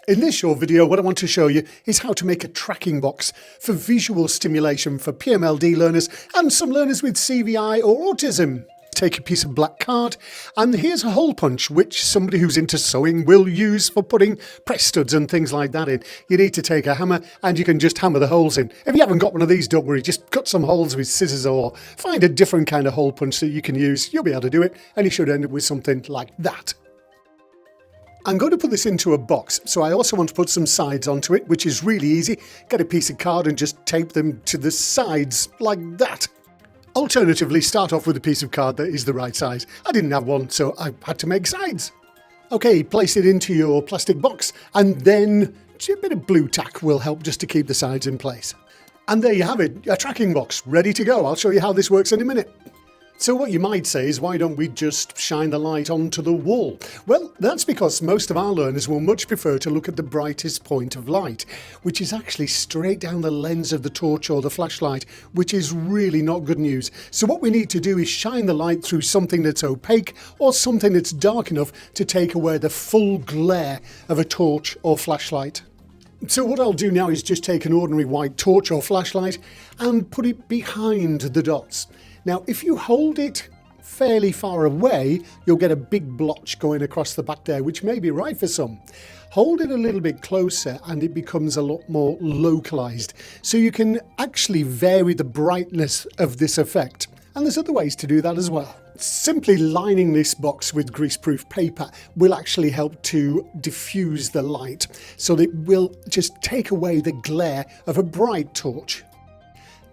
In this short video, what I want to show you is how to make a tracking box for visual stimulation for PMLD learners and some learners with CVI or autism. Take a piece of black card, and here's a hole punch which somebody who's into sewing will use for putting press studs and things like that in. You need to take a hammer and you can just hammer the holes in. If you haven't got one of these, don't worry, just cut some holes with scissors or find a different kind of hole punch that you can use. You'll be able to do it, and you should end up with something like that. I'm going to put this into a box, so I also want to put some sides onto it, which is really easy. Get a piece of card and just tape them to the sides like that. Alternatively, start off with a piece of card that is the right size. I didn't have one, so I had to make sides. Okay, place it into your plastic box, and then a bit of blue tack will help just to keep the sides in place. And there you have it, a tracking box ready to go. I'll show you how this works in a minute. So what you might say is, why don't we just shine the light onto the wall? Well, that's because most of our learners will much prefer to look at the brightest point of light, which is actually straight down the lens of the torch or the flashlight, which is really not good news. So what we need to do is shine the light through something that's opaque or something that's dark enough to take away the full glare of a torch or flashlight. So what I'll do now is just take an ordinary white torch or flashlight and put it behind the dots. Now, if you hold it fairly far away, you'll get a big blotch going across the back there, which may be right for some. Hold it a little bit closer and it becomes a lot more localized. So you can actually vary the brightness of this effect. And there's other ways to do that as well. Simply lining this box with greaseproof paper will actually help to diffuse the light, so that it will just take away the glare of a bright torch.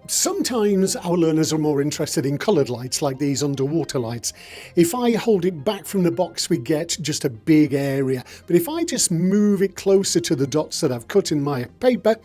Sometimes our learners are more interested in coloured lights like these underwater lights. If I hold it back from the box, we get just a big area. But if I just move it closer to the dots that I've cut in my paper,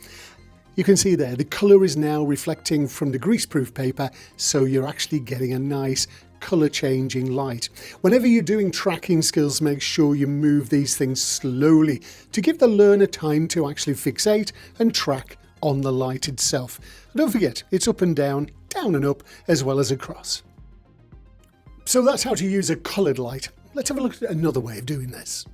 you can see there the colour is now reflecting from the greaseproof paper, so you're actually getting a nice colour changing light. Whenever you're doing tracking skills, make sure you move these things slowly to give the learner time to actually fixate and track on the light itself. And don't forget, it's up and down and up, as well as across. So that's how to use a coloured light. Let's have a look at another way of doing this.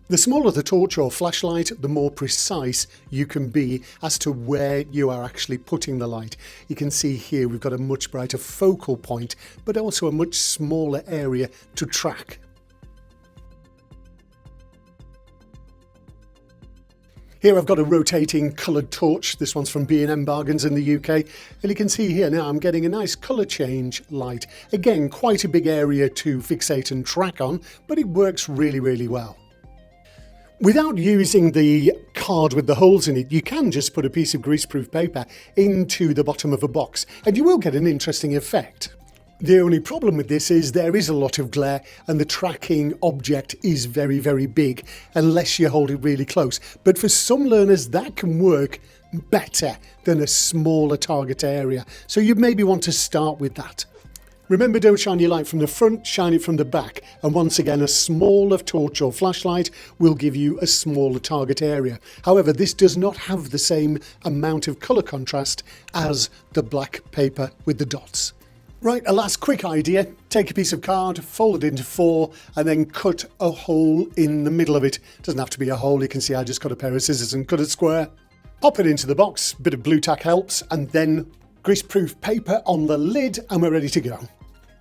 The smaller the torch or flashlight, the more precise you can be as to where you are actually putting the light. You can see here we've got a much brighter focal point, but also a much smaller area to track. Here I've got a rotating coloured torch. This one's from B&M Bargains in the UK. And you can see here now I'm getting a nice colour change light. Again, quite a big area to fixate and track on, but it works really, really well. Without using the card with the holes in it, you can just put a piece of greaseproof paper into the bottom of a box and you will get an interesting effect. The only problem with this is there is a lot of glare and the tracking object is very, very big unless you hold it really close. But for some learners that can work better than a smaller target area. So you maybe want to start with that. Remember, don't shine your light from the front, shine it from the back. And once again, a smaller torch or flashlight will give you a smaller target area. However, this does not have the same amount of colour contrast as the black paper with the dots. Right, a last quick idea. Take a piece of card, fold it into 4 and then cut a hole in the middle of it. Doesn't have to be a hole, you can see I just got a pair of scissors and cut it square. Pop it into the box, bit of blue tack helps, and then greaseproof paper on the lid and we're ready to go.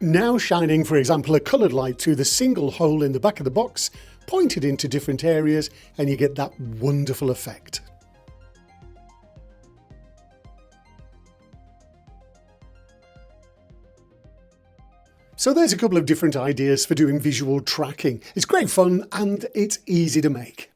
Now shining, for example, a coloured light through the single hole in the back of the box, point it into different areas and you get that wonderful effect. So there's a couple of different ideas for doing visual tracking. It's great fun and it's easy to make.